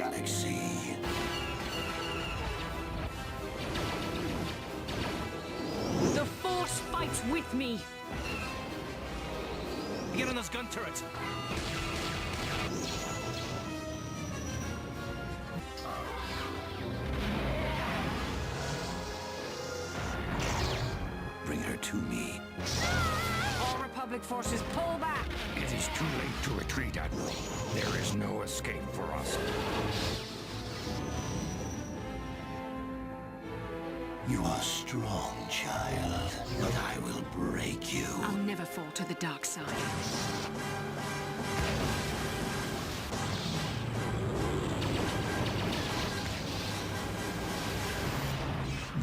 galaxy. The Force fights with me! Get on those gun turrets! Bring her to me. All Republic forces pull back! It is too late to retreat, Admiral. There is no escape for us. You are strong, child, but I will break you. I'll never fall to the dark side.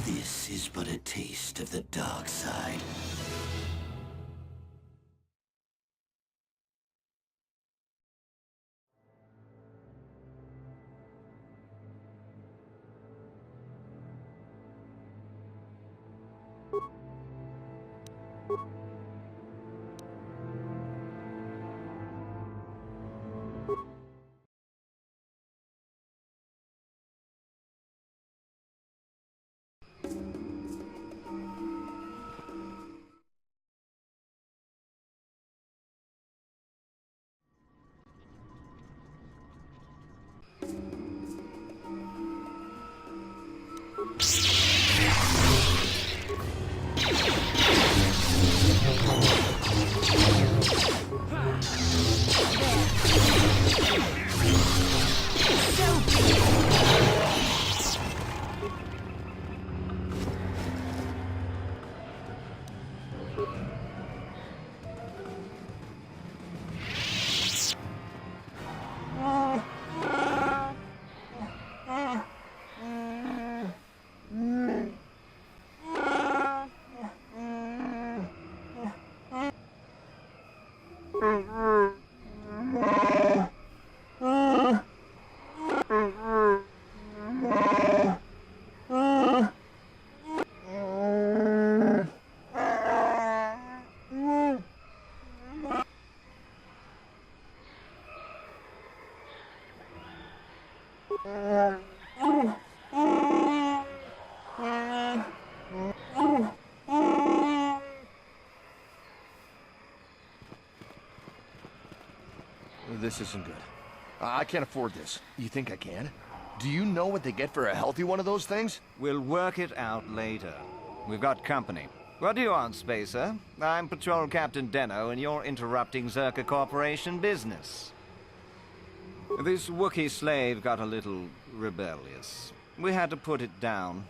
This is but a taste of the dark side. This isn't good. I can't afford this. You think I can? Do you know what they get for a healthy one of those things? We'll work it out later. We've got company. What do you want, Spacer? I'm Patrol Captain Deno, and you're interrupting Zerka Corporation business. This Wookiee slave got a little rebellious. We had to put it down.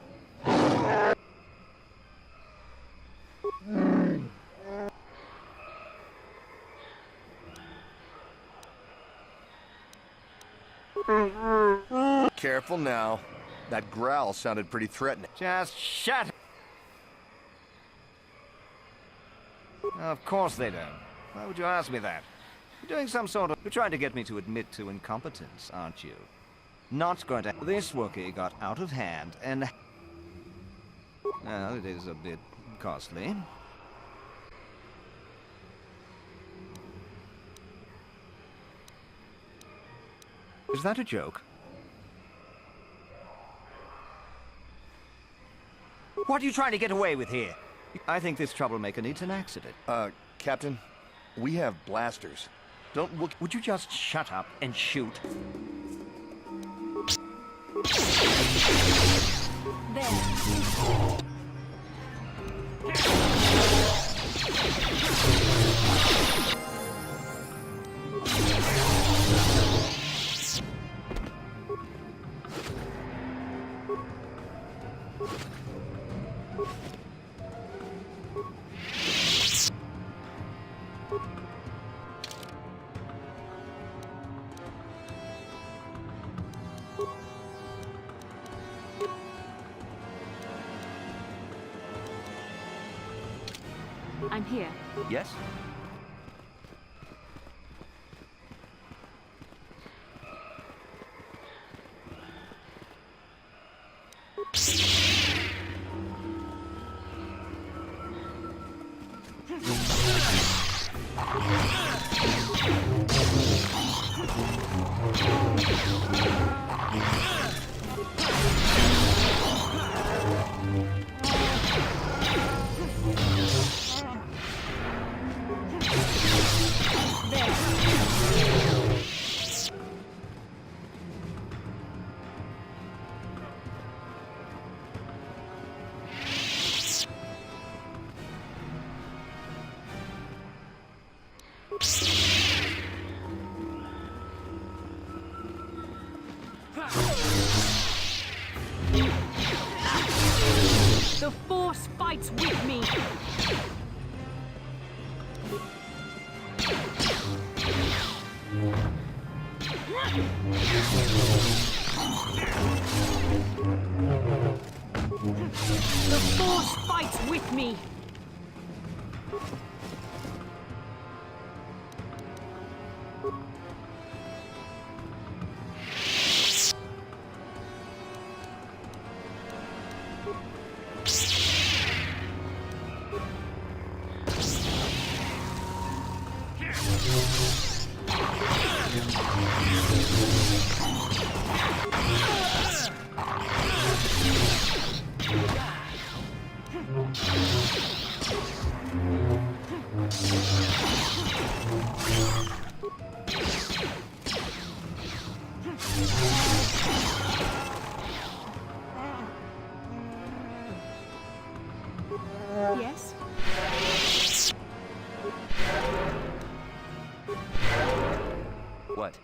Careful now. That growl sounded pretty threatening. Just shut it. Of course they don't. Why would you ask me that? You're doing some sort of... You're trying to get me to admit to incompetence, aren't you? Not going to... This Wookiee got out of hand and... Well, it is a bit costly. Is that a joke? What are you trying to get away with here? I think this troublemaker needs an accident. Captain, we have blasters. Don't look... Would you just shut up and shoot? There. I'm here. Yes? The Force fights with me. The Force fights with me. Yes? What?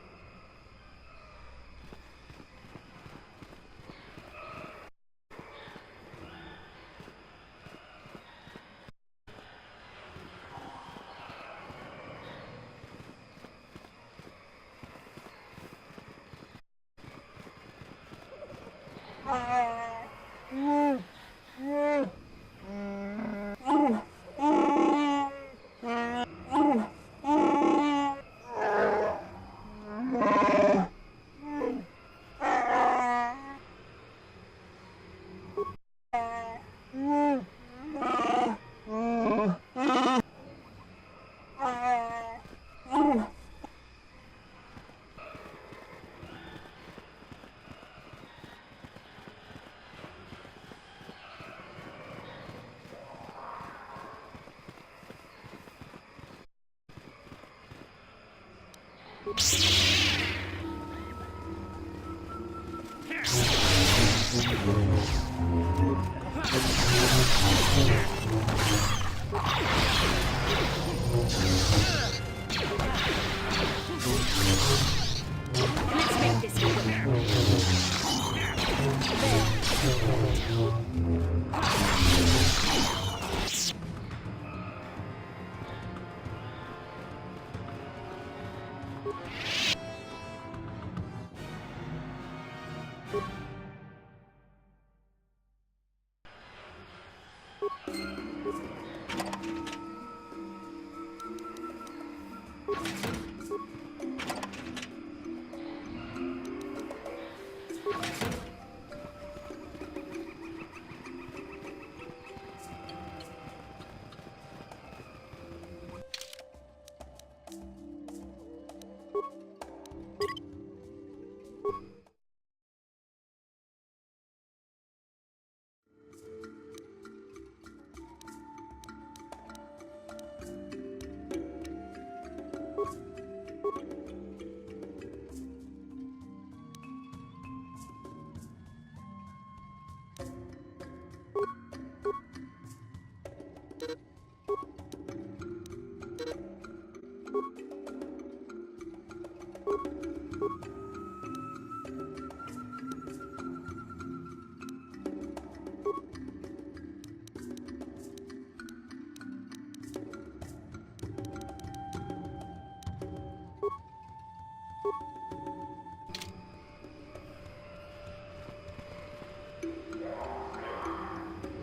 Let's make this quick.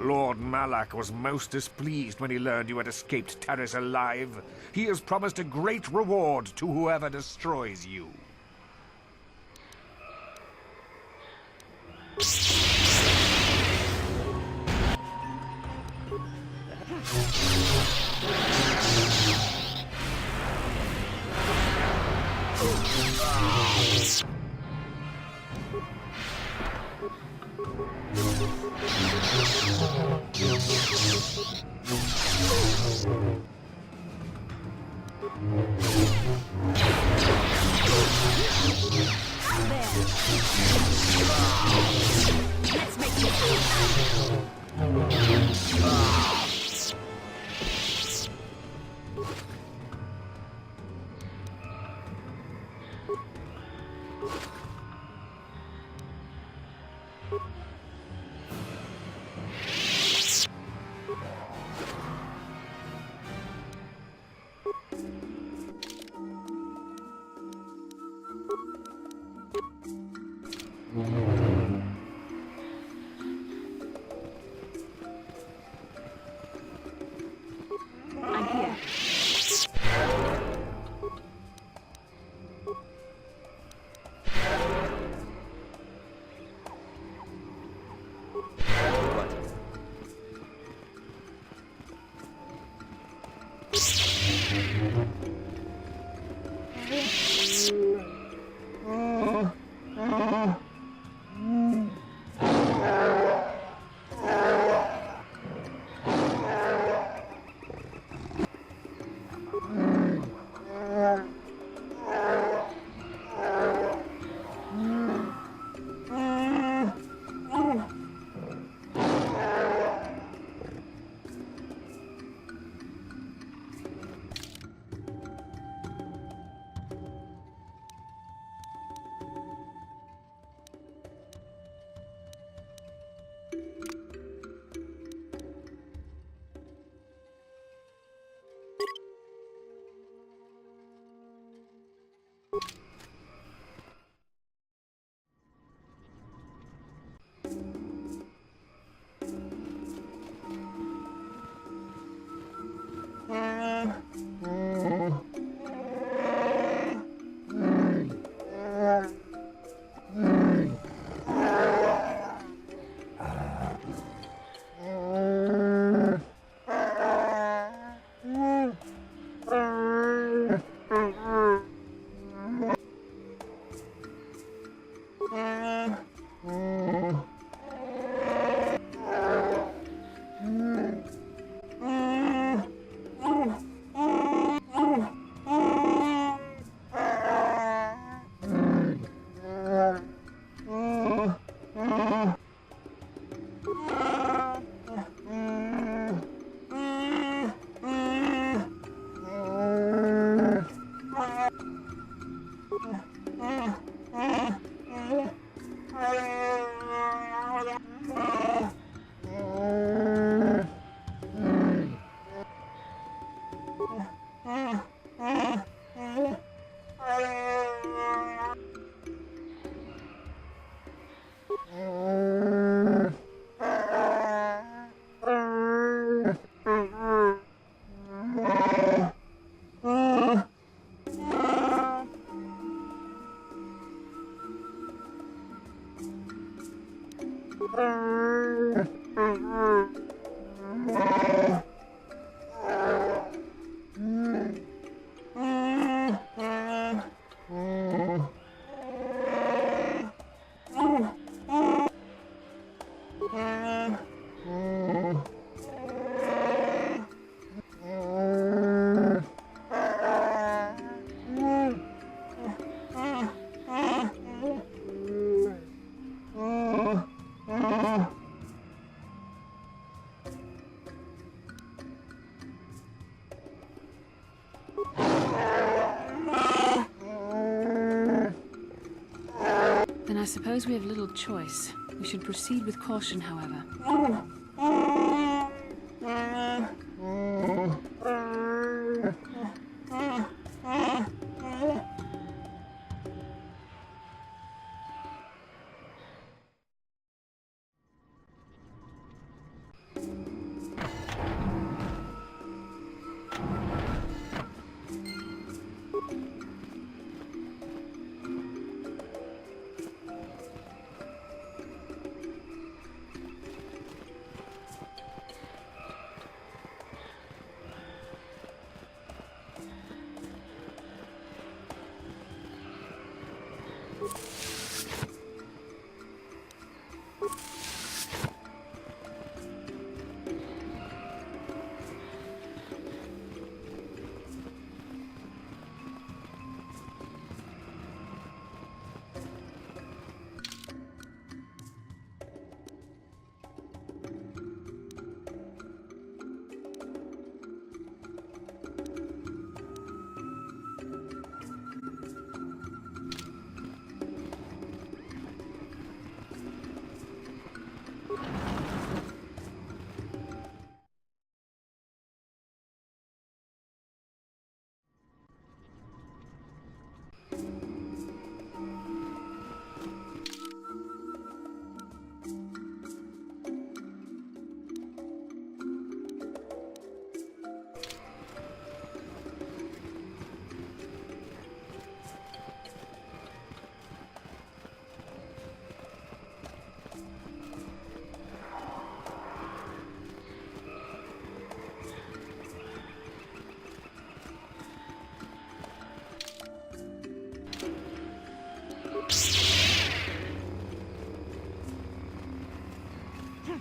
Lord Malak was most displeased when he learned you had escaped Terrace alive. He has promised a great reward to whoever destroys you. Let's make this I'm here. What? Then I suppose we have little choice. We should proceed with caution, however. You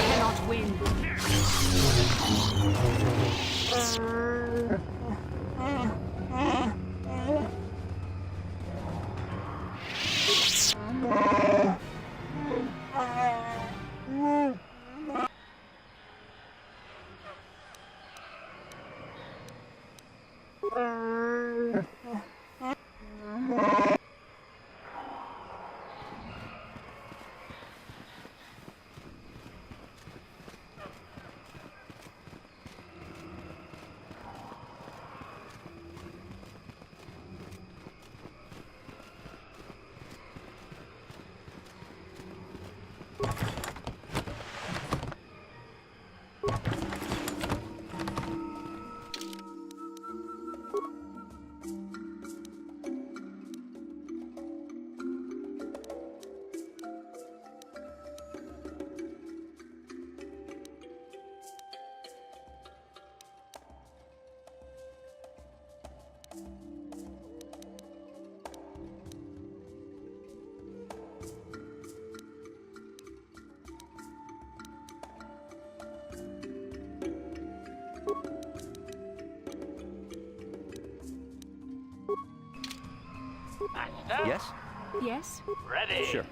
cannot win. Yes? Yes? Ready. Sure.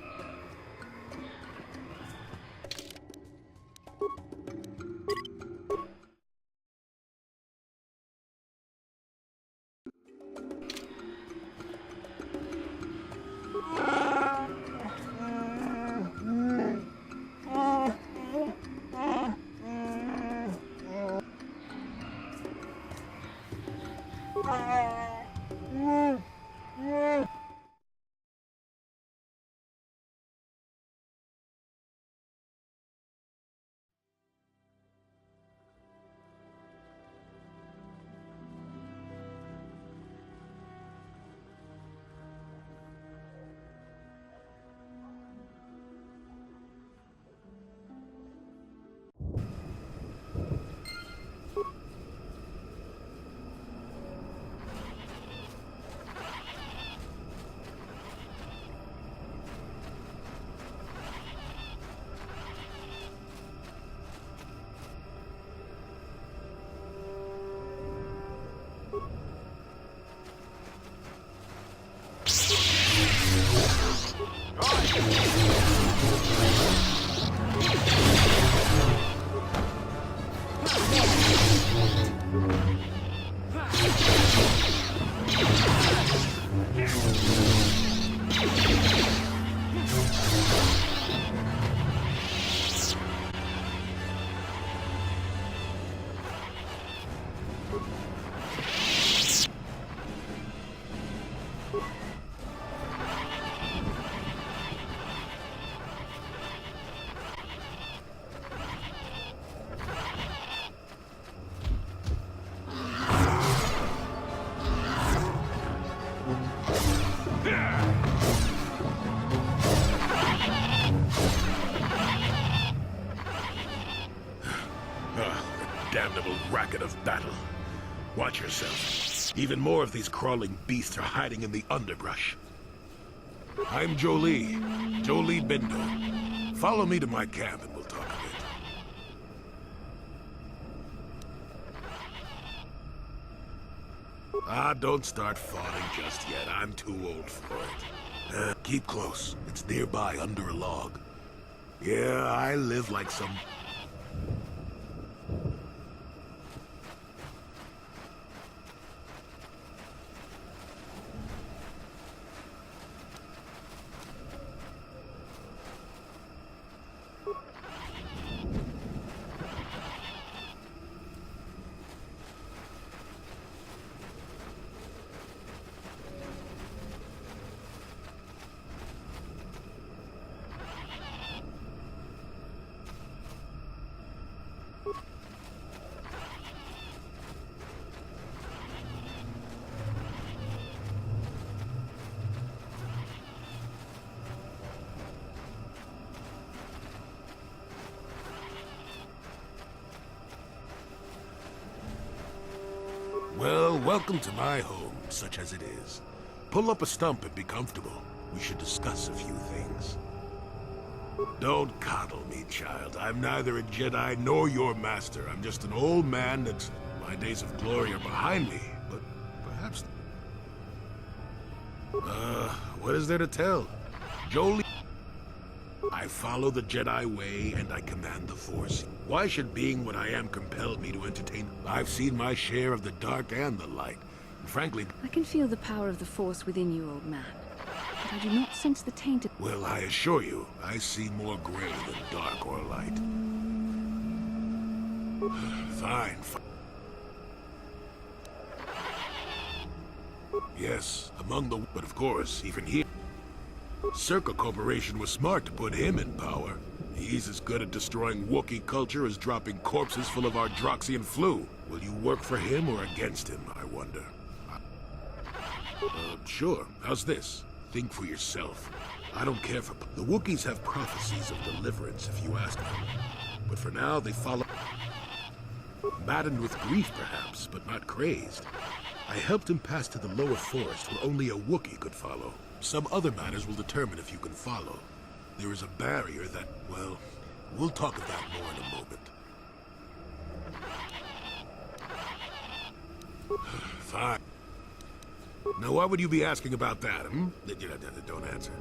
Damnable racket of battle. Watch yourself. Even more of these crawling beasts are hiding in the underbrush. I'm Jolie. Jolie Bindo. Follow me to my camp and we'll talk a bit. Don't start fawning just yet. I'm too old for it. Keep close. It's nearby under a log. Yeah, I live like some... Well, welcome to my home, such as it is. Pull up a stump and be comfortable. We should discuss a few things. Don't coddle me, child. I'm neither a Jedi nor your master. I'm just an old man that's... my days of glory are behind me, but perhaps... what is there to tell? Jolie... I follow the Jedi way, and I command the Force. Why should being what I am compel me to entertain? I've seen my share of the dark and the light. And frankly... I can feel the power of the Force within you, old man. But I do not sense the taint of... Well, I assure you, I see more gray than dark or light. Fine. Yes, among the... But of course, even here... Circa Corporation was smart to put him in power. He's as good at destroying Wookiee culture as dropping corpses full of our Droxian flu. Will you work for him or against him, I wonder? Sure. How's this? Think for yourself. I don't care for... The Wookiees have prophecies of deliverance, if you ask them. But for now, they follow... Maddened with grief, perhaps, but not crazed. I helped him pass to the lower forest where only a Wookiee could follow. Some other matters will determine if you can follow. There is a barrier that, well, we'll talk of that more in a moment. Fine. Now, why would you be asking about that, hmm? Don't answer.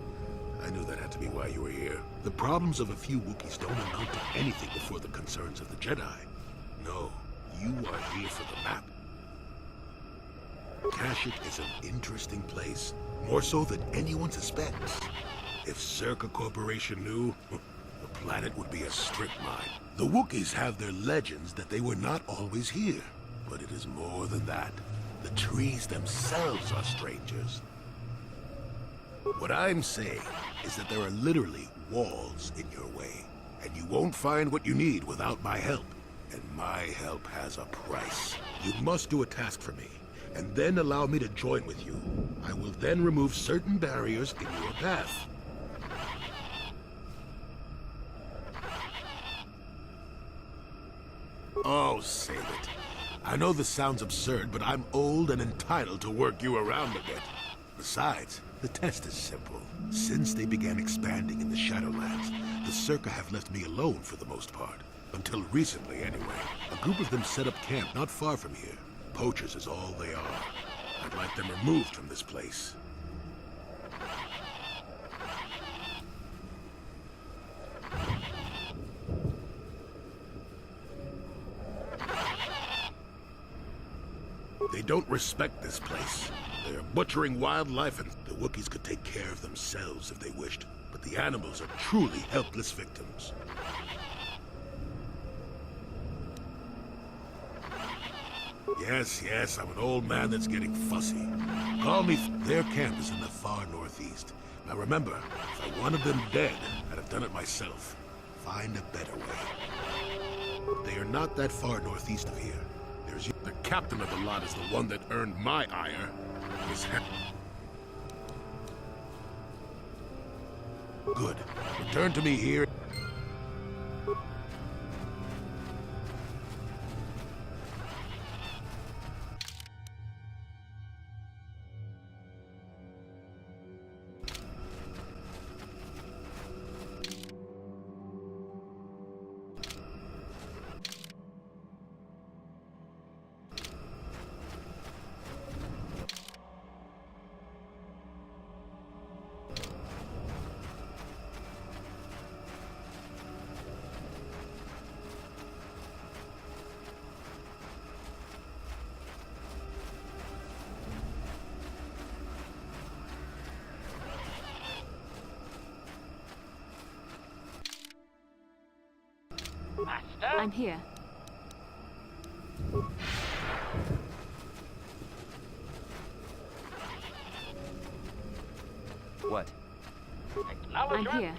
I knew that had to be why you were here. The problems of a few Wookiees don't amount to anything before the concerns of the Jedi. No, you are here for the map. Kashyyyk is an interesting place, more so than anyone suspects. If Circa Corporation knew, the planet would be a strip mine. The Wookiees have their legends that they were not always here, but it is more than that. The trees themselves are strangers. What I'm saying is that there are literally walls in your way, and you won't find what you need without my help. And my help has a price. You must do a task for me, and then allow me to join with you. I will then remove certain barriers in your path. Oh, save it. I know this sounds absurd, but I'm old and entitled to work you around a bit. Besides, the test is simple. Since they began expanding in the Shadowlands, the Circa have left me alone for the most part. Until recently, anyway. A group of them set up camp not far from here. Poachers is all they are. I'd like them removed from this place. They don't respect this place. They're butchering wildlife, and the Wookiees could take care of themselves if they wished. But the animals are truly helpless victims. Yes, I'm an old man that's getting fussy. Call me. Their camp is in the far northeast. Now remember, if I wanted them dead, I'd have done it myself. Find a better way. They are not that far northeast of here. There's the captain of the lot is the one that earned my ire. Good. Return to me here. I'm here. What? I'm here.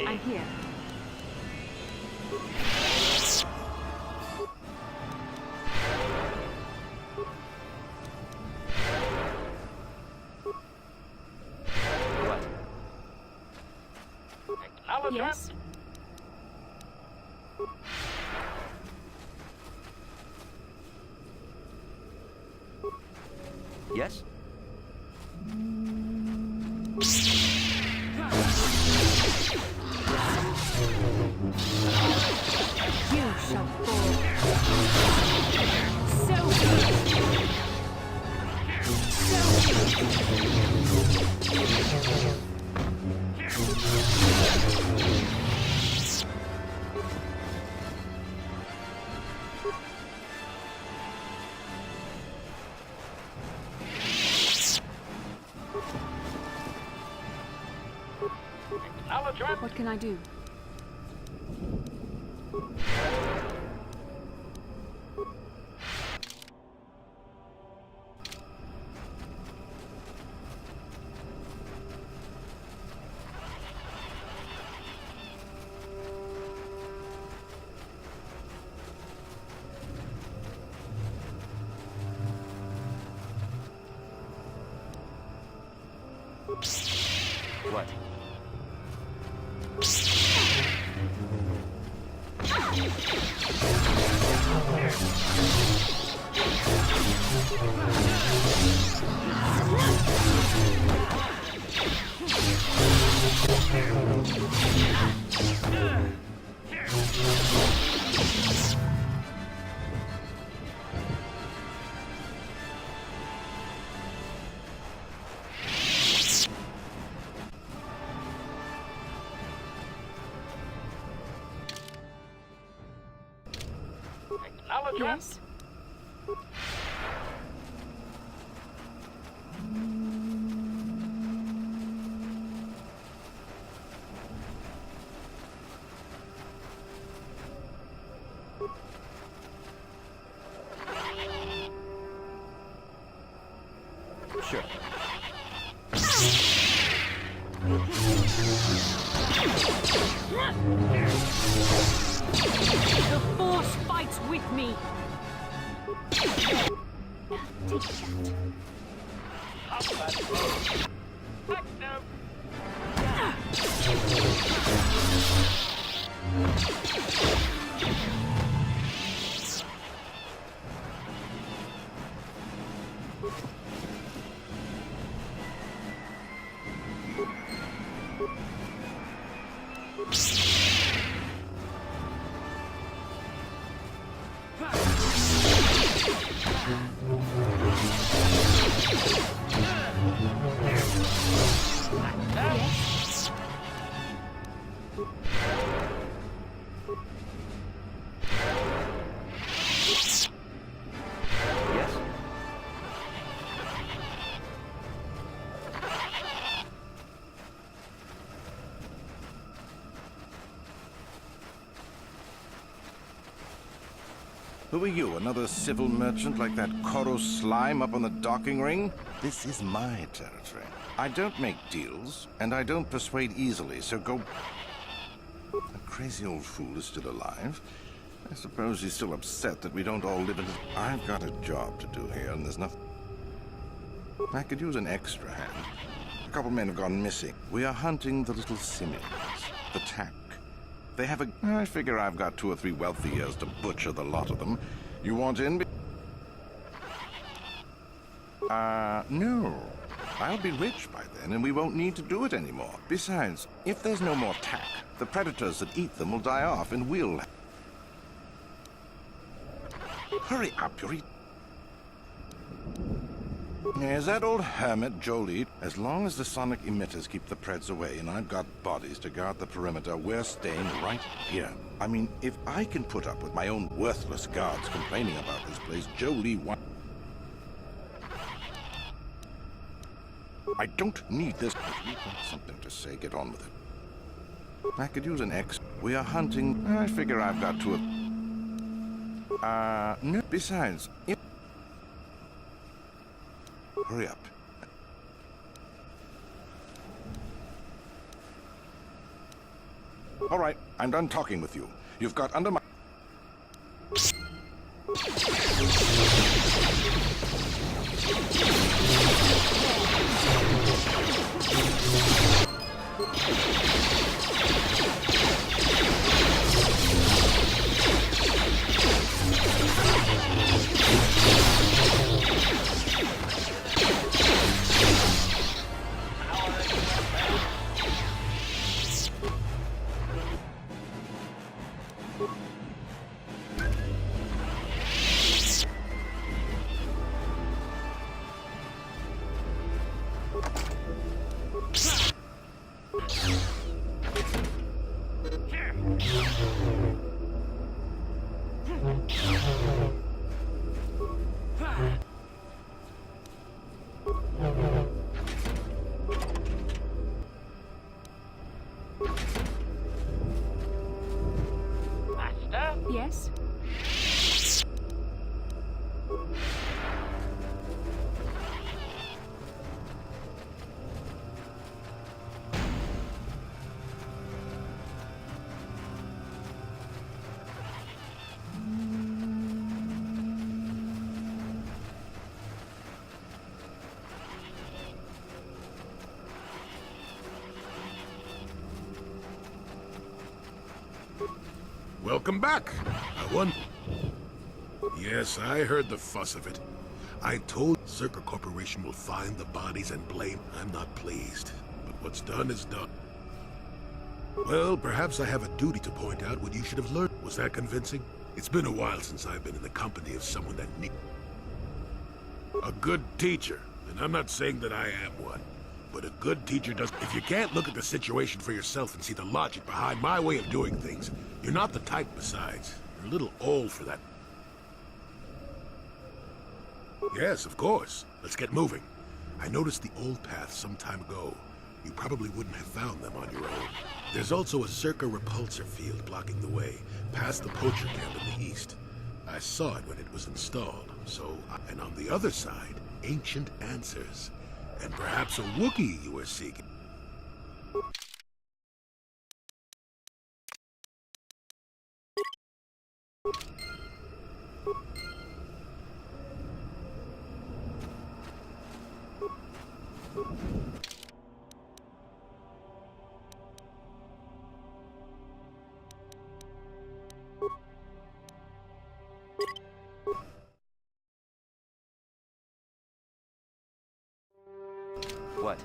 I'm here. What? Yes. Yes? You shall fall. What can I do? What? Yes. Sure. The Force fights with me! Take that. Yes? Who are you, another civil merchant like that Koros slime up on the docking ring? This is my territory. I don't make deals, and I don't persuade easily, so go... That crazy old fool is still alive. I suppose he's still upset that we don't all live in his... I've got a job to do here, and there's nothing... I could use an extra hand. A couple men have gone missing. We are hunting the little simians, the tack. They have a... I figure I've got 2 or 3 wealthy years to butcher the lot of them. You want in? No. I'll be rich by then, and we won't need to do it anymore. Besides, if there's no more tack, the predators that eat them will die off, and we'll... Hurry up, you're Is that old hermit Jolie? As long as the sonic emitters keep the Preds away and I've got bodies to guard the perimeter, we're staying right here. I mean, if I can put up with my own worthless guards complaining about this place, Jolie wants... I don't need this. If you've got something to say, get on with it. I could use an X. We are hunting... I figure I've got 2 of... No. Besides, if... Hurry up. All right, I'm done talking with you. You've got under my... Yes? Welcome back. I won. Yes, I heard the fuss of it. I told Zerka Corporation will find the bodies and blame. I'm not pleased, but what's done is done. Well, perhaps I have a duty to point out what you should have learned. Was that convincing? It's been a while since I've been in the company of someone that needs a good teacher, and I'm not saying that I am one. But a good teacher does... If you can't look at the situation for yourself and see the logic behind my way of doing things, you're not the type besides. You're a little old for that. Yes, of course. Let's get moving. I noticed the old path some time ago. You probably wouldn't have found them on your own. There's also a Zerka repulsor field blocking the way, past the poacher camp in the east. I saw it when it was installed, so... And on the other side, ancient answers. And perhaps a Wookiee you were seeking. What?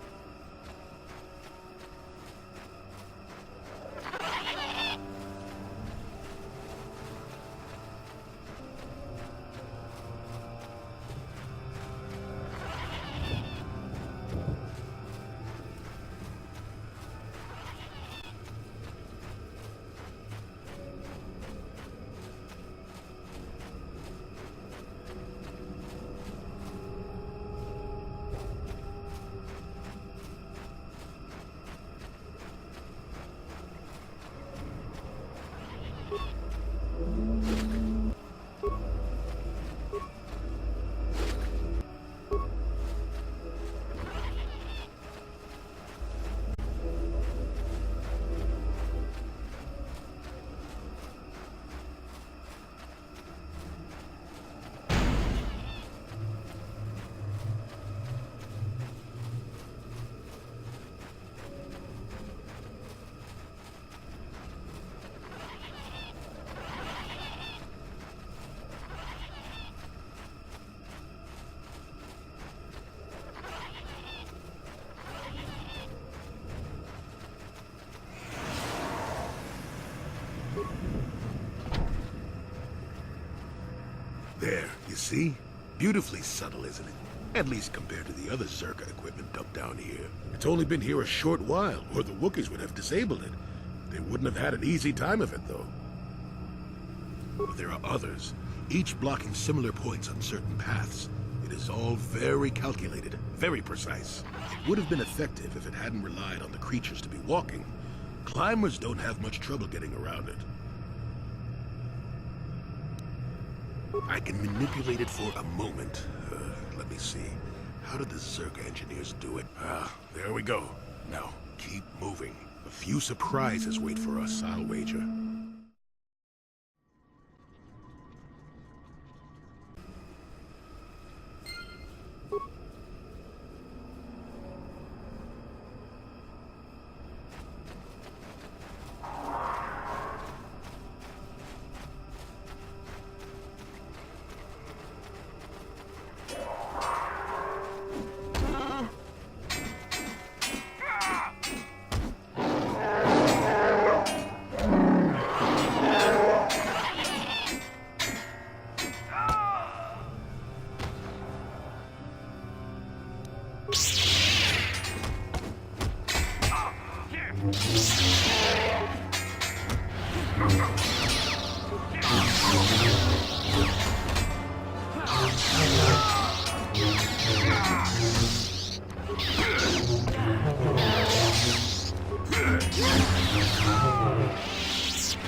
There, you see? Beautifully subtle, isn't it? At least compared to the other Zerka equipment dumped down here. It's only been here a short while, or the Wookiees would have disabled it. They wouldn't have had an easy time of it, though. But there are others, each blocking similar points on certain paths. It is all very calculated, very precise. It would have been effective if it hadn't relied on the creatures to be walking. Climbers don't have much trouble getting around it. I can manipulate it for a moment. Let me see. How did the Zerka engineers do it? There we go. Now, keep moving. A few surprises wait for us, I'll wager.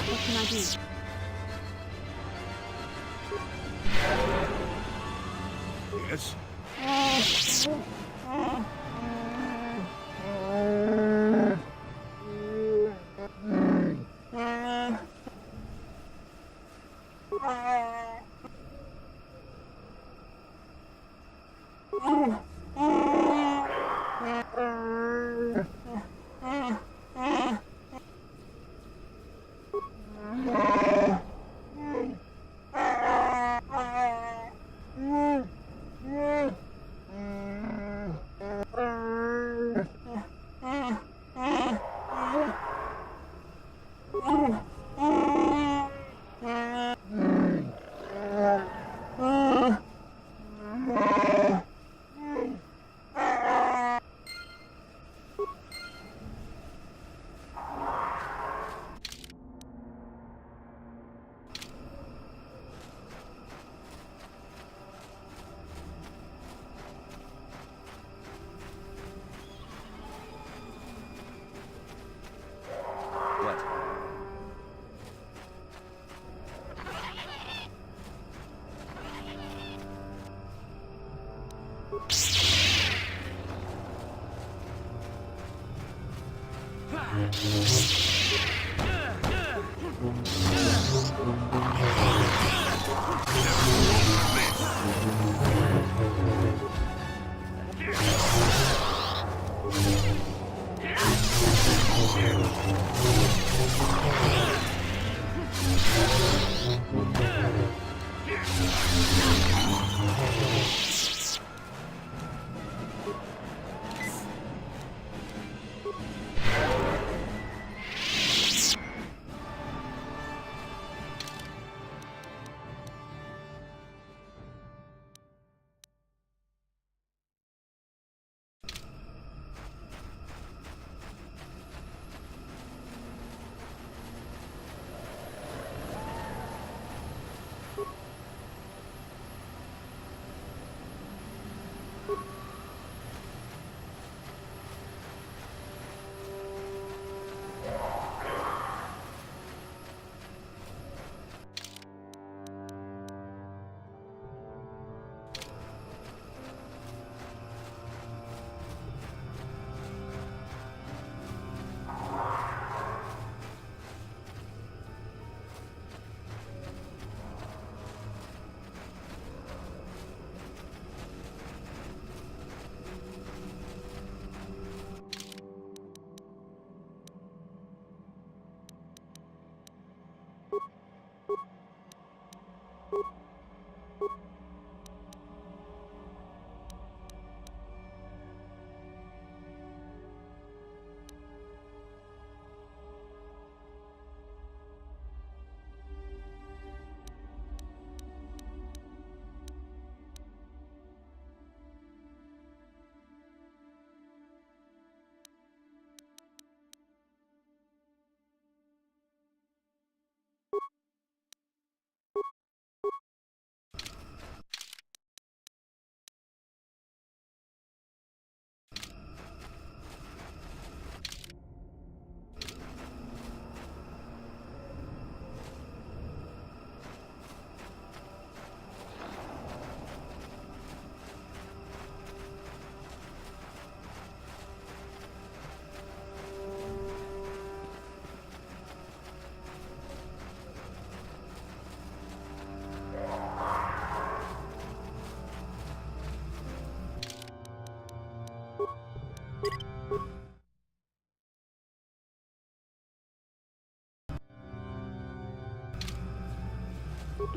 What can I do? Yes?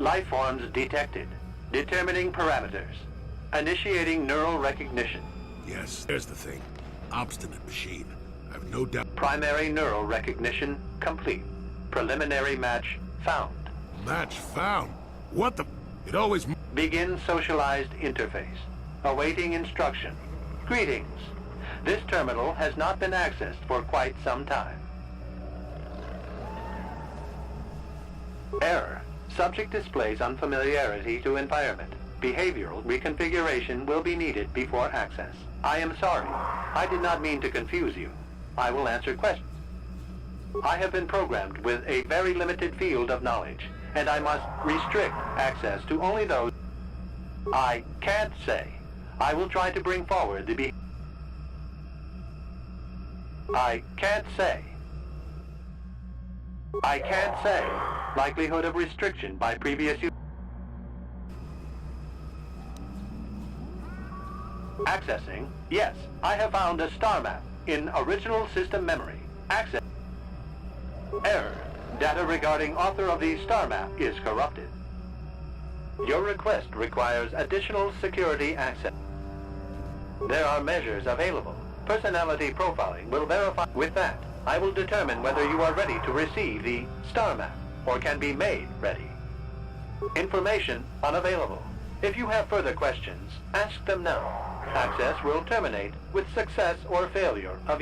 Life forms detected. Determining parameters. Initiating neural recognition. Yes, there's the thing. Obstinate machine. I've no doubt. Primary neural recognition complete. Preliminary match found. Match found? What the? It always... Begin socialized interface. Awaiting instruction. Greetings. This terminal has not been accessed for quite some time. Error. Subject displays unfamiliarity to environment. Behavioral reconfiguration will be needed before access. I am sorry. I did not mean to confuse you. I will answer questions. I have been programmed with a very limited field of knowledge, and I must restrict access to only those I can't say. I will try to bring forward the I can't say. I can't say. Likelihood of restriction by previous use. Accessing. Yes, I have found a star map in original system memory. Access. Error. Data regarding author of the star map is corrupted. Your request requires additional security access. There are measures available. Personality profiling will verify. With that, I will determine whether you are ready to receive the star map or can be made ready. Information unavailable. If you have further questions, ask them now. Access will terminate with success or failure of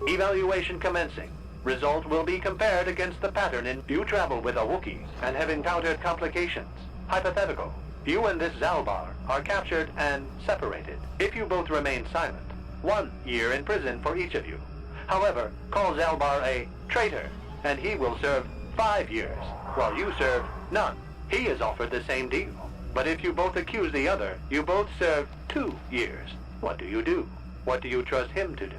evaluation commencing. Result will be compared against the pattern in you travel with a Wookiee and have encountered complications. Hypothetical. You and this Zalbar are captured and separated. If you both remain silent, 1 year in prison for each of you. However, call Zalbar a traitor, and he will serve 5 years, while you serve none. He is offered the same deal. But if you both accuse the other, you both serve 2 years. What do you do? What do you trust him to do?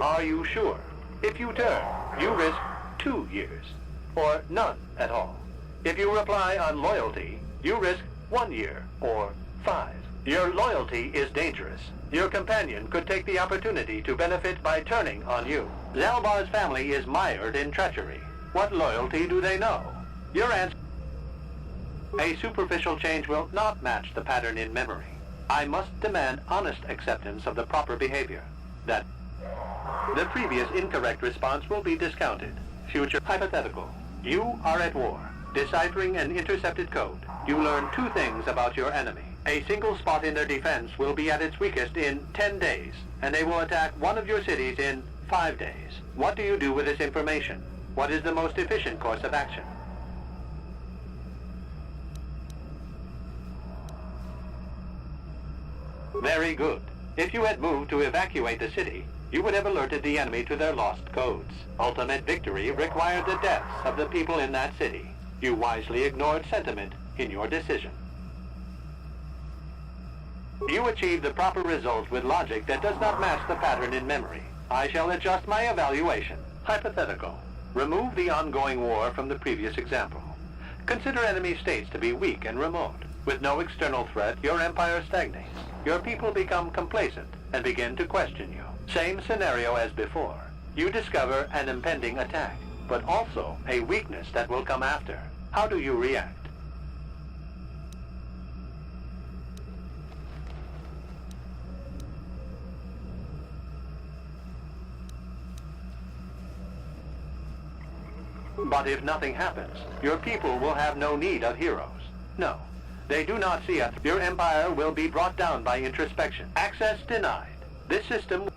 Are you sure? If you turn, you risk 2 years, or none at all. If you reply on loyalty, you risk 1 year, or 5. Your loyalty is dangerous. Your companion could take the opportunity to benefit by turning on you. Zalbar's family is mired in treachery. What loyalty do they know? Your answer... A superficial change will not match the pattern in memory. I must demand honest acceptance of the proper behavior. That the previous incorrect response will be discounted. Future hypothetical. You are at war, deciphering an intercepted code. You learn 2 things about your enemy. A single spot in their defense will be at its weakest in 10 days, and they will attack one of your cities in 5 days. What do you do with this information? What is the most efficient course of action? Very good. If you had moved to evacuate the city, you would have alerted the enemy to their lost codes. Ultimate victory required the deaths of the people in that city. You wisely ignored sentiment in your decision. You achieved the proper result with logic that does not match the pattern in memory. I shall adjust my evaluation. Hypothetical. Remove the ongoing war from the previous example. Consider enemy states to be weak and remote. With no external threat, your empire stagnates. Your people become complacent and begin to question you. Same scenario as before. You discover an impending attack, but also a weakness that will come after. How do you react? But if nothing happens, your people will have no need of heroes. No, they do not see a your empire will be brought down by introspection. Access denied. This system...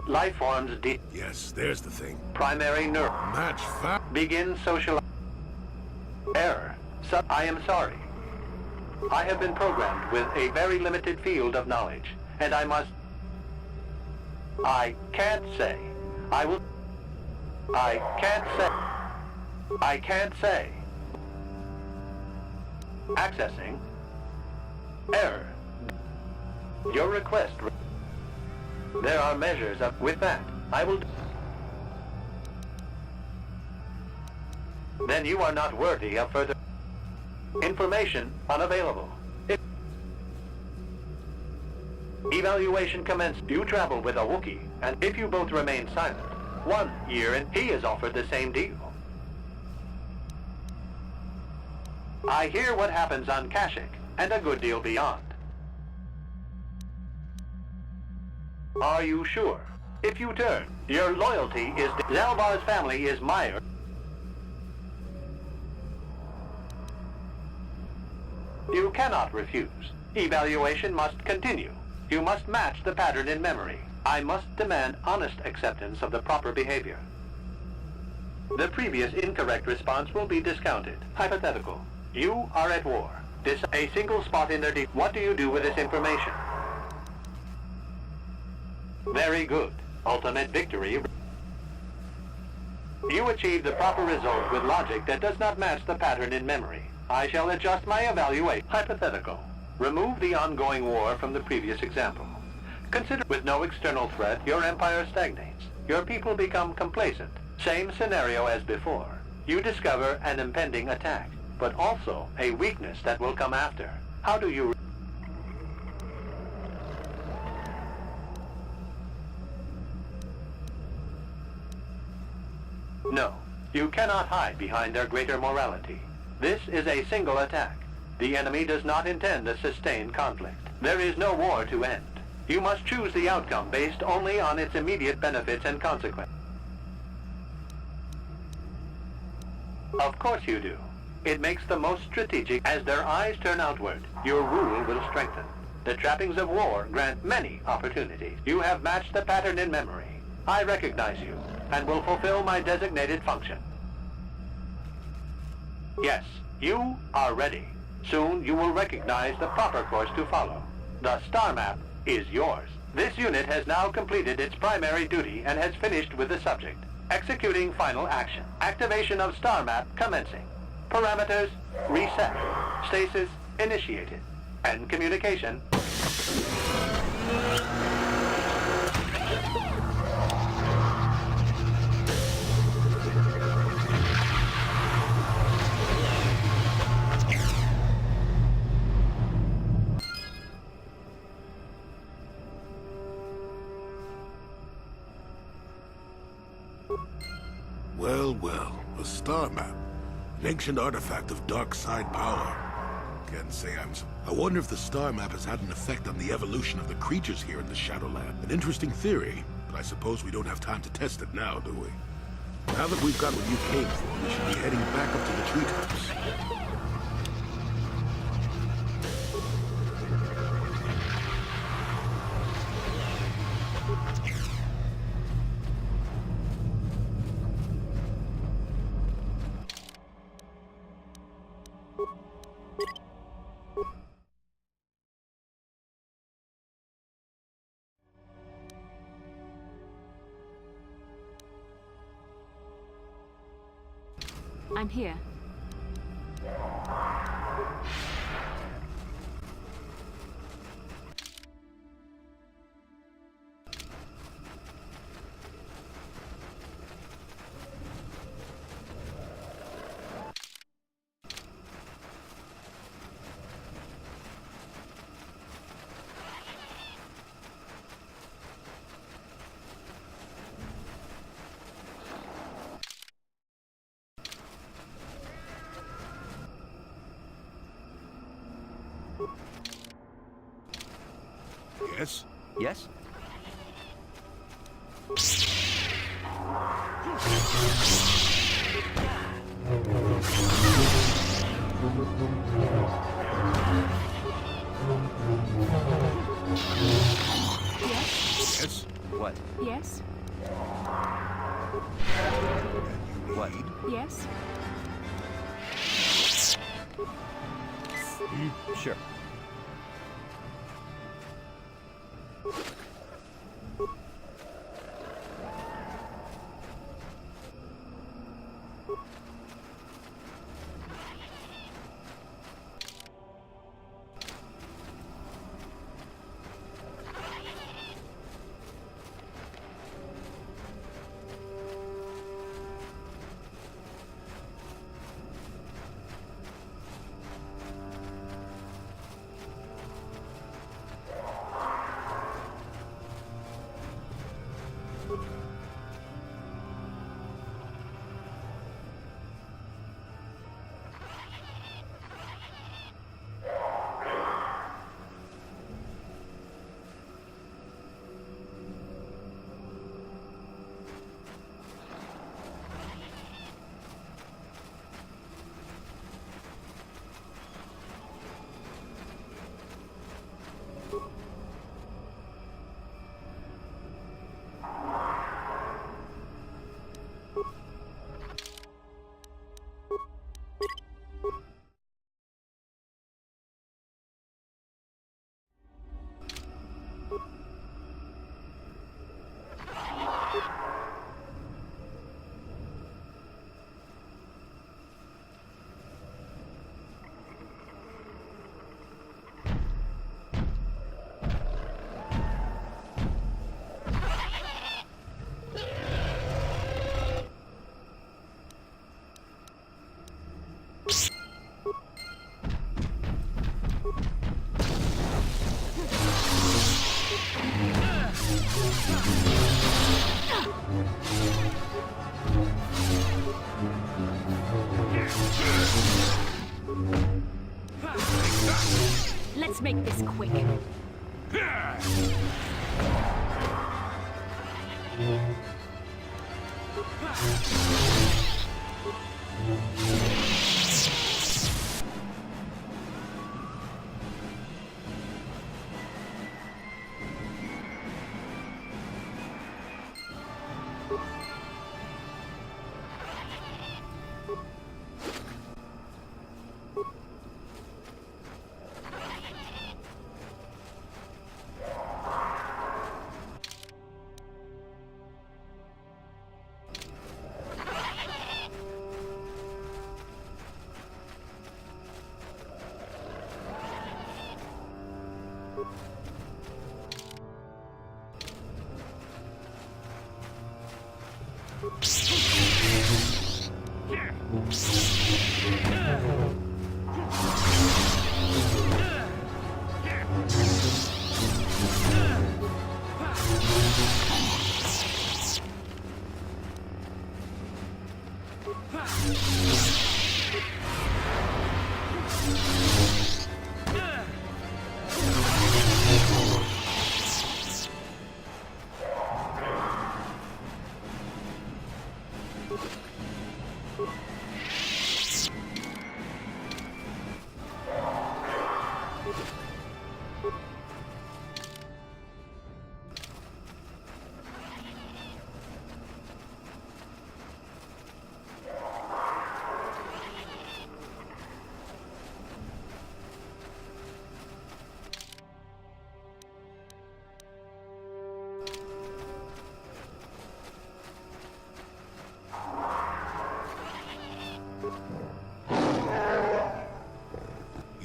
Life forms Yes, there's the thing. primary neural. Match Begin social... Error. I am sorry. I have been programmed with a very limited field of knowledge, and I must... I can't say. I will... I can't say. I can't say. Accessing. Error. Your request... There are measures of... With that, I will... Then you are not worthy of further... Information unavailable. Evaluation commenced. You travel with a Wookiee, and if you both remain silent, 1 year and he is offered the same deal. I hear what happens on Kashyyyk, and a good deal beyond. Are you sure? If you turn, your loyalty is... Zalbar's family is mired. You cannot refuse. Evaluation must continue. You must match the pattern in memory. I must demand honest acceptance of the proper behavior. The previous incorrect response will be discounted. Hypothetical. You are at war. A single spot in their... What do you do with this information? Very good. Ultimate victory. You achieved the proper result with logic that does not match the pattern in memory. I shall adjust my evaluation. Hypothetical. Remove the ongoing war from the previous example. Consider with no external threat, your empire stagnates. Your people become complacent. Same scenario as before. You discover an impending attack, but also a weakness that will come after. How do you... No. You cannot hide behind their greater morality. This is a single attack. The enemy does not intend a sustained conflict. There is no war to end. You must choose the outcome based only on its immediate benefits and consequences. Of course you do. It makes the most strategic. As their eyes turn outward, your rule will strengthen. The trappings of war grant many opportunities. You have matched the pattern in memory. I recognize you, and will fulfill my designated function. Yes, you are ready. Soon you will recognize the proper course to follow. The star map is yours. This unit has now completed its primary duty and has finished with the subject. Executing final action. Activation of star map commencing. Parameters reset. Stasis initiated. End communication. Well, well, a star map. An ancient artifact of dark side power. Can't say I wonder if the star map has had an effect on the evolution of the creatures here in the Shadowland. An interesting theory, but I suppose we don't have time to test it now, do we? Now that we've got what you came for, we should be heading back up to the treetops. I'm here. Yes? Yes? Yes? What? Yes? What? Yes? Sure. Let's make this quick.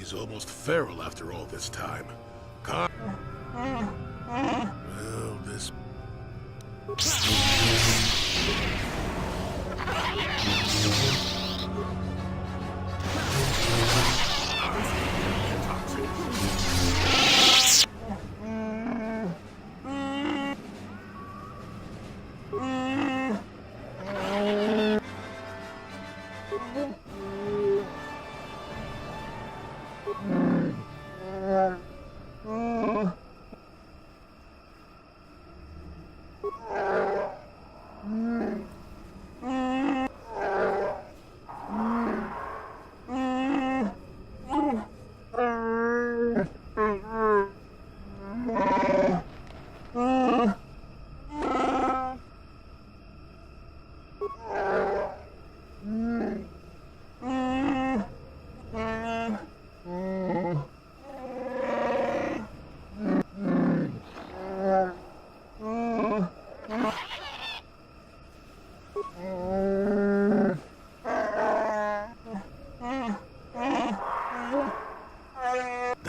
He's almost feral after all this time. Well, this...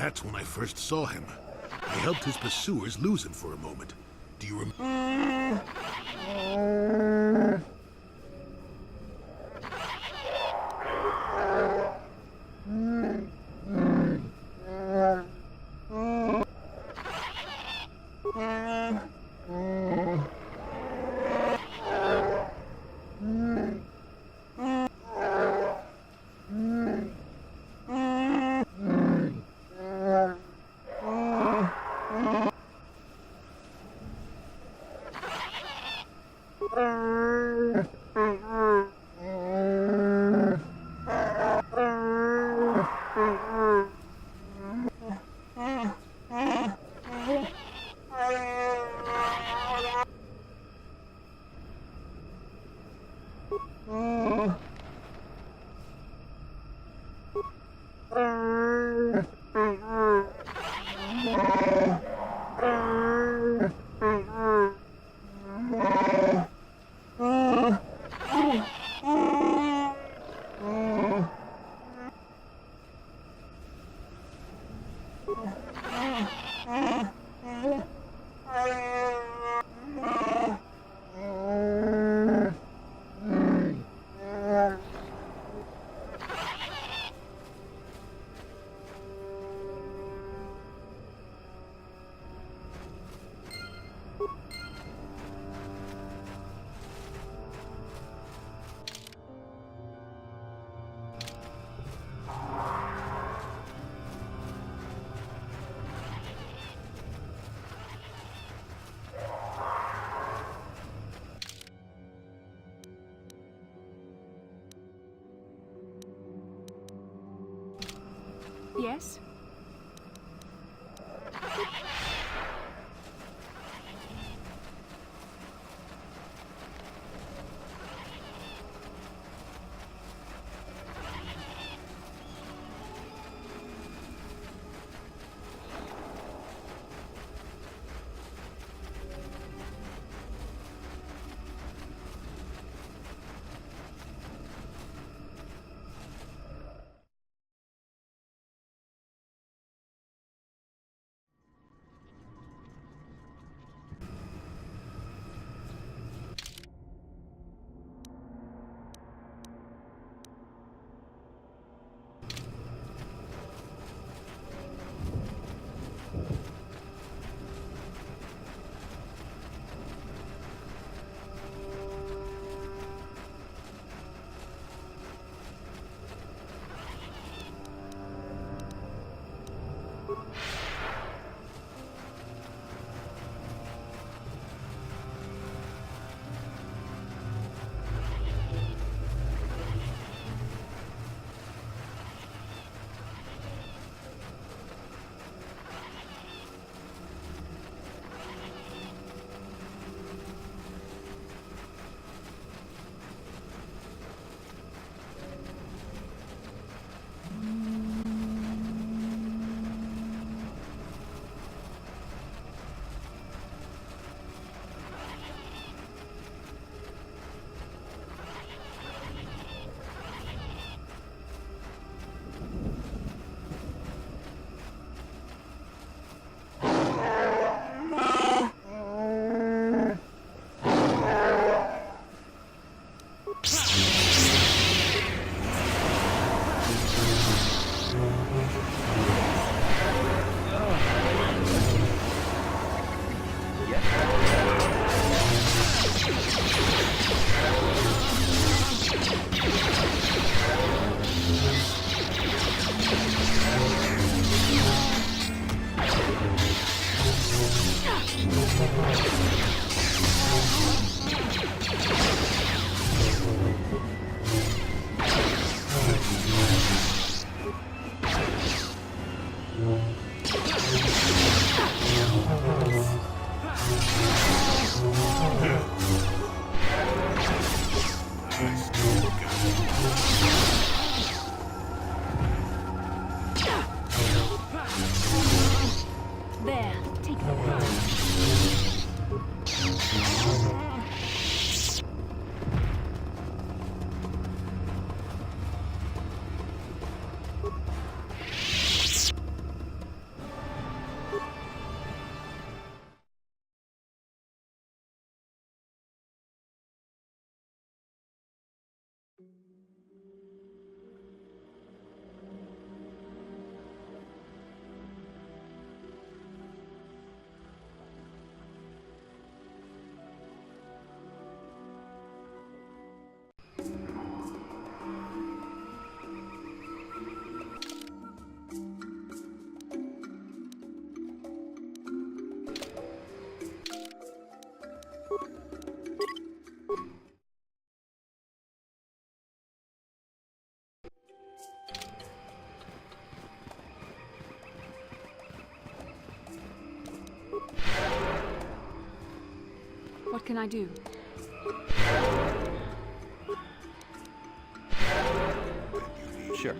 That's when I first saw him. I helped his pursuers lose him for a moment. Do you remember? Yes? There, take the What can I do? Sure.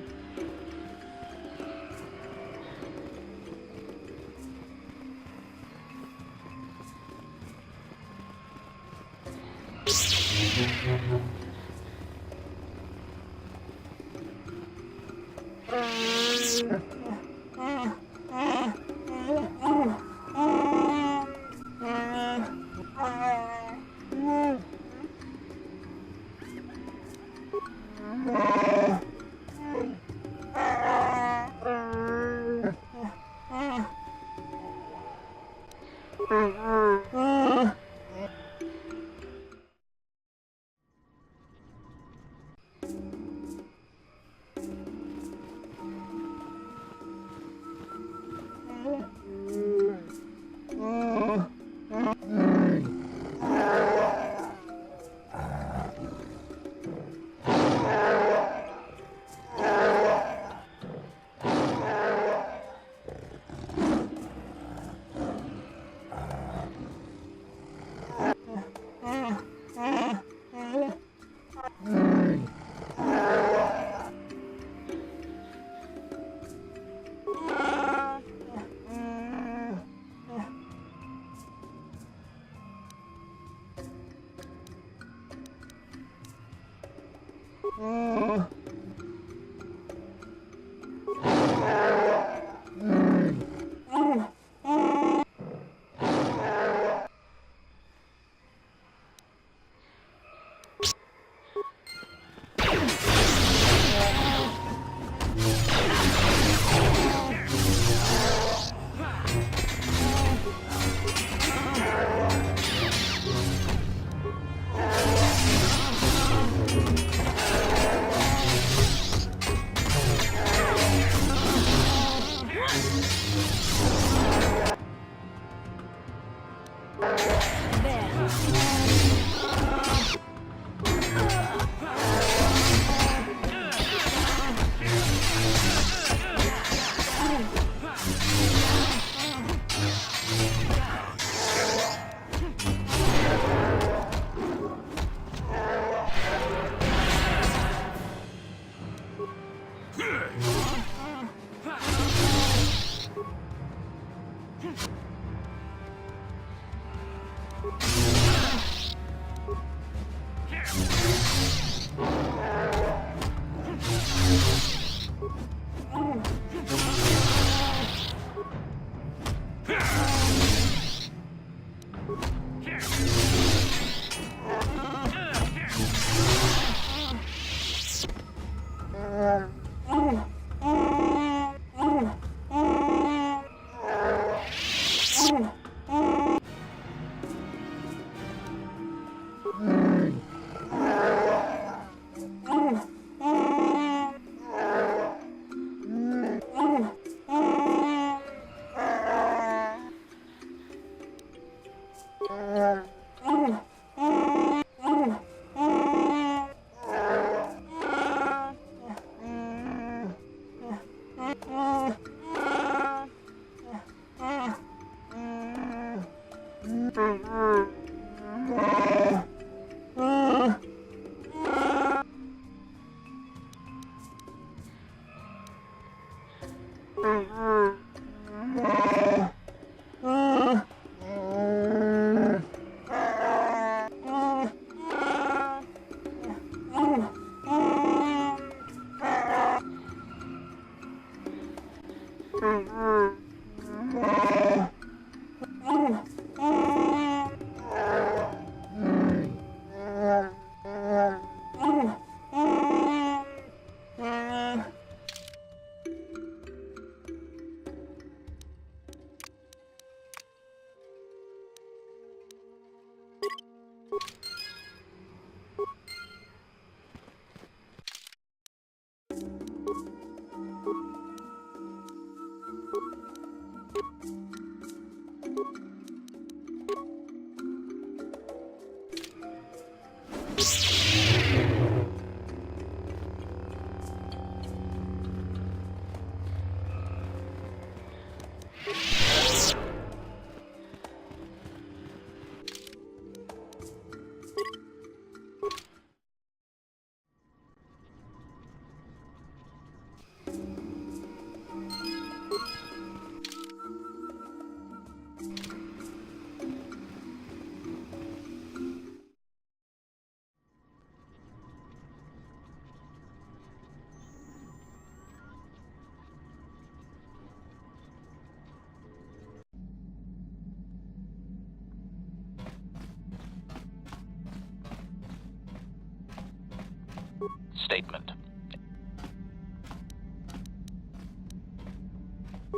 Statement.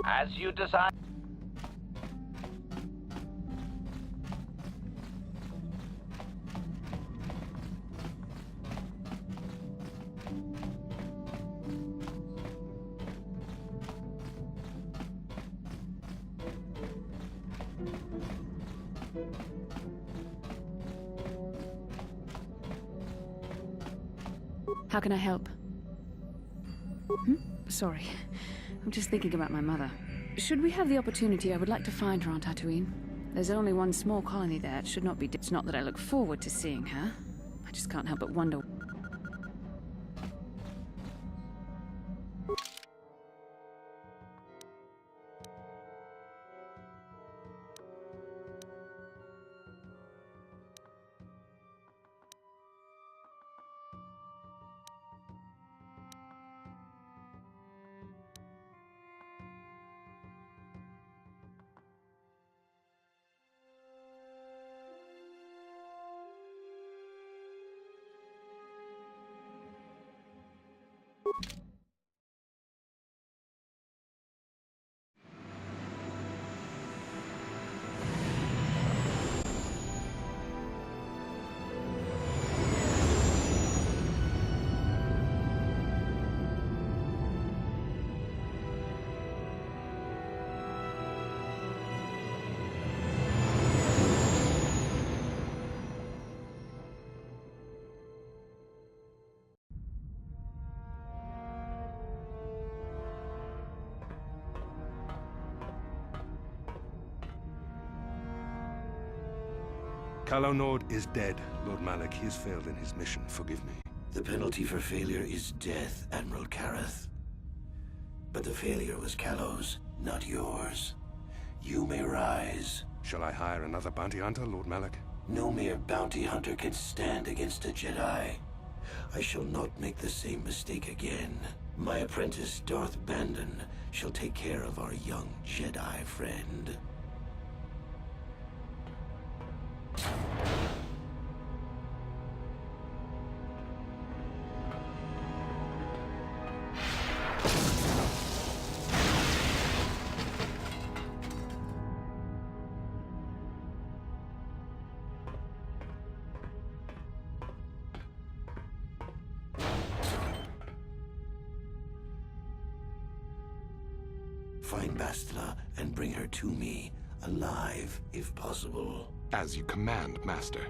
As you desire. How can I help? Sorry. I'm just thinking about my mother. Should we have the opportunity, I would like to find her on Tatooine. There's only one small colony there. It should not be... It's not that I look forward to seeing her. I just can't help but wonder... Calo Nord is dead, Lord Malak. He has failed in his mission. Forgive me. The penalty for failure is death, Admiral Kareth. But the failure was Calo's, not yours. You may rise. Shall I hire another bounty hunter, Lord Malak? No mere bounty hunter can stand against a Jedi. I shall not make the same mistake again. My apprentice, Darth Bandon, shall take care of our young Jedi friend. Find Bastila and bring her to me, alive, if possible. As you command, Master.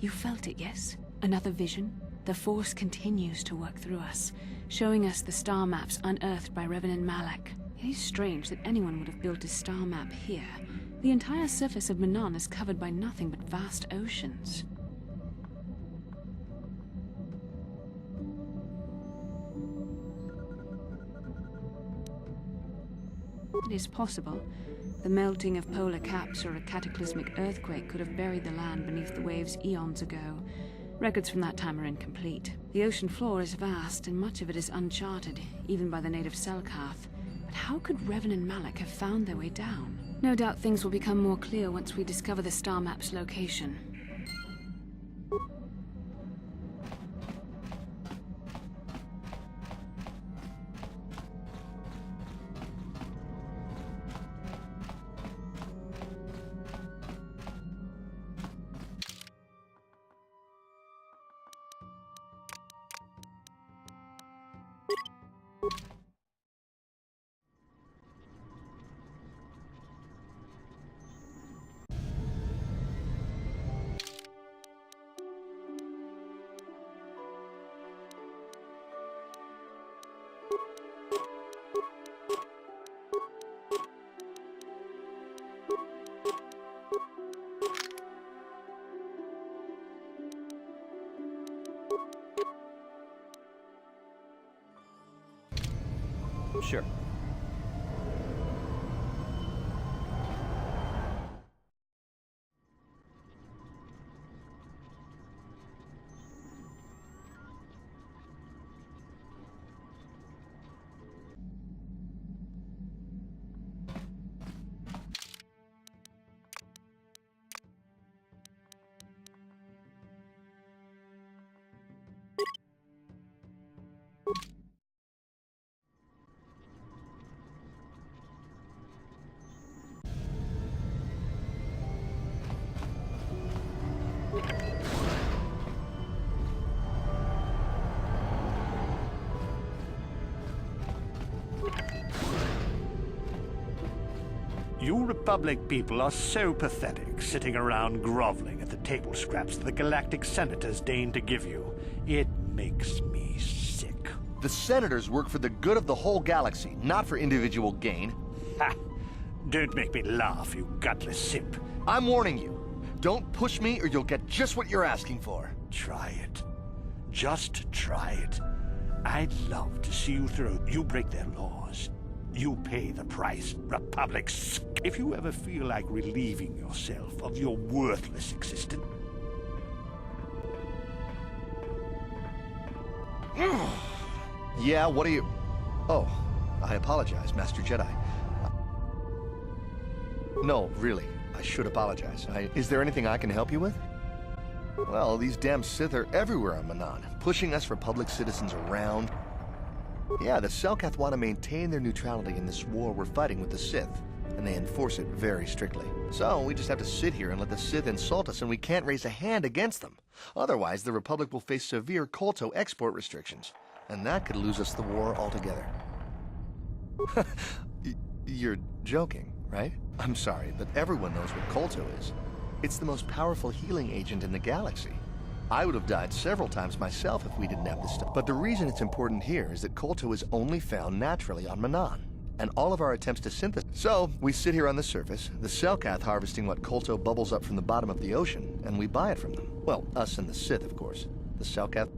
You felt it, yes? Another vision? The Force continues to work through us, showing us the star maps unearthed by Reverend Malak. It is strange that anyone would have built a star map here. The entire surface of Manon is covered by nothing but vast oceans. It is possible. The melting of polar caps or a cataclysmic earthquake could have buried the land beneath the waves eons ago. Records from that time are incomplete. The ocean floor is vast, and much of it is uncharted, even by the native Selkath. But how could Revan and Malak have found their way down? No doubt things will become more clear once we discover the star map's location. Sure. You Republic people are so pathetic, sitting around groveling at the table scraps that the Galactic Senators deign to give you. It makes me sick. The Senators work for the good of the whole galaxy, not for individual gain. Ha! Don't make me laugh, you gutless simp. I'm warning you. Don't push me or you'll get just what you're asking for. Try it. Just try it. I'd love to see you through. You break their laws. You pay the price, Republics. If you ever feel like relieving yourself of your worthless existence... Yeah, what are you... Oh, I apologize, Master Jedi. No, really, I should apologize. Is there anything I can help you with? Well, these damn Sith are everywhere on Manan, pushing us Republic citizens around. Yeah, the Selkath want to maintain their neutrality in this war we're fighting with the Sith, and they enforce it very strictly. So, we just have to sit here and let the Sith insult us, and we can't raise a hand against them. Otherwise, the Republic will face severe Kolto export restrictions, and that could lose us the war altogether. You're joking, right? I'm sorry, but everyone knows what Kolto is. It's the most powerful healing agent in the galaxy. I would have died several times myself if we didn't have this stuff. But the reason it's important here is that Kolto is only found naturally on Manan, and all of our attempts to synthesize... So, we sit here on the surface, the Selkath harvesting what Kolto bubbles up from the bottom of the ocean, and we buy it from them. Well, us and the Sith, of course. The Selkath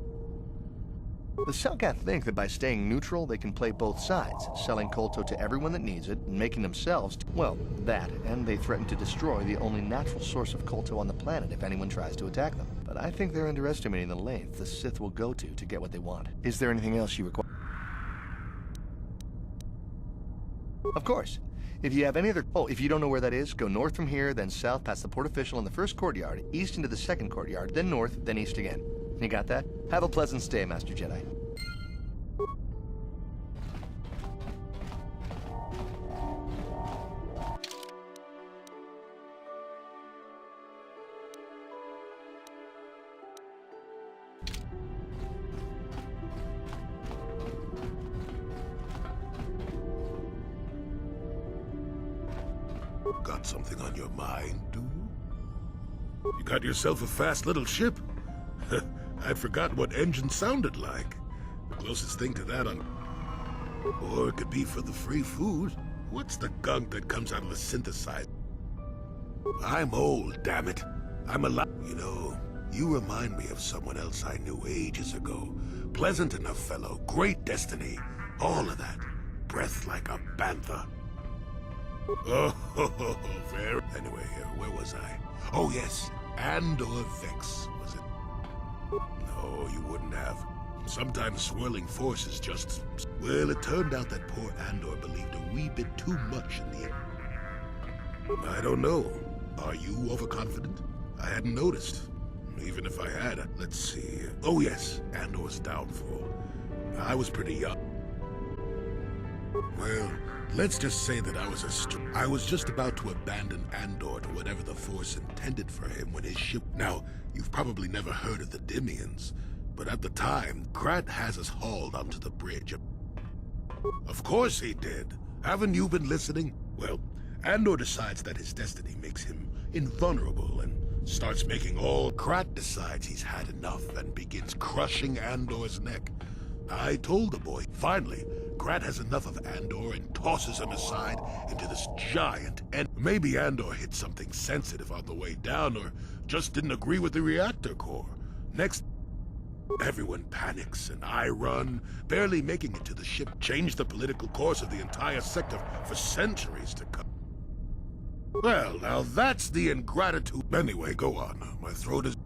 think that by staying neutral, they can play both sides, selling Kolto to everyone that needs it, and making themselves, well, that, and they threaten to destroy the only natural source of Kolto on the planet if anyone tries to attack them. But I think they're underestimating the length the Sith will go to get what they want. Is there anything else you require? Of course. If you have any other... Oh, if you don't know where that is, go north from here, then south past the port official in the first courtyard, east into the second courtyard, then north, then east again. You got that? Have a pleasant stay, Master Jedi. Got something on your mind, do you? You got yourself a fast little ship? I'd forgotten what engine sounded like. The closest thing to that on... Or it could be for the free food. What's the gunk that comes out of the synthesizer? I'm old, damn it. I'm alive. You know, you remind me of someone else I knew ages ago. Pleasant enough fellow, great destiny, all of that. Breath like a bantha. Oh, fair. Anyway, where was I? Oh, yes, Andor Vex, was it? No, you wouldn't have. Sometimes swirling forces just... Well, it turned out that poor Andor believed a wee bit too much in the... I don't know. Are you overconfident? I hadn't noticed. Even if I had, let's see. Oh, yes, Andor's downfall. I was pretty young. Well, let's just say that I was just about to abandon Andor to whatever the Force intended for him when his ship... Now, you've probably never heard of the Dimians, but at the time, Krat has us hauled onto the bridge. Of course he did. Haven't you been listening? Well, Andor decides that his destiny makes him invulnerable and starts making all... Krat decides he's had enough and begins crushing Andor's neck. I told the boy. Finally, Krat has enough of Andor and tosses him aside into this giant... And maybe Andor hit something sensitive on the way down or just didn't agree with the reactor core. Next, everyone panics and I run, barely making it to the ship. Changed the political course of the entire sector for centuries to come. Well, now that's the ingratitude. Anyway, go on. My throat is...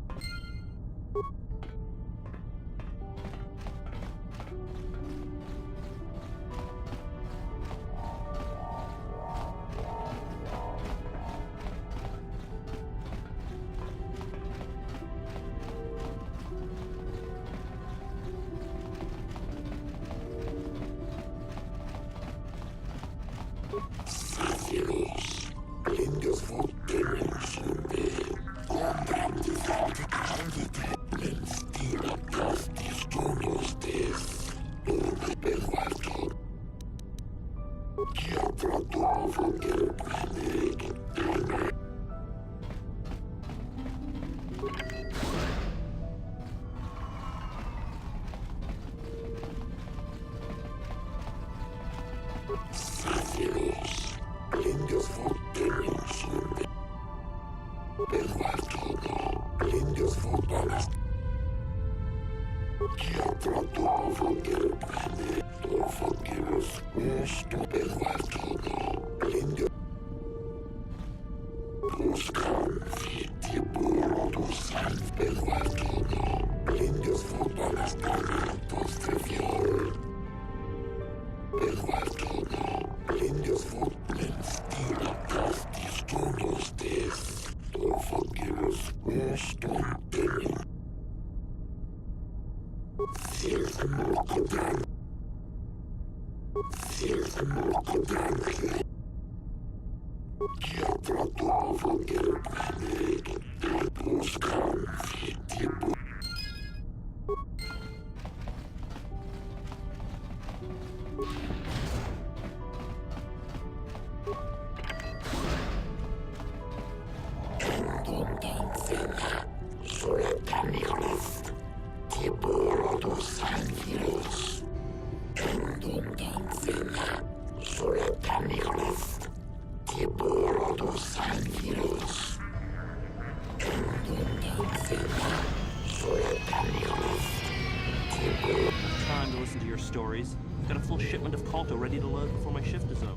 Time to listen to your stories. Got a full shipment of Colto ready to load before my shift is over.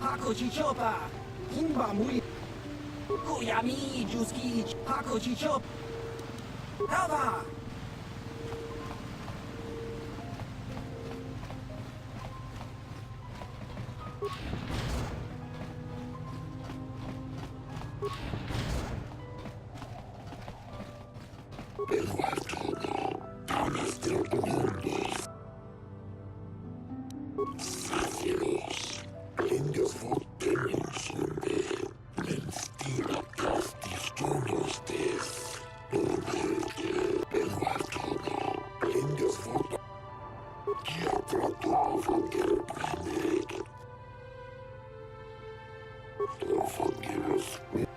Pakoci chopa, kimba muy, kuyami juski, pakoci chop, hava. Don't forgive us.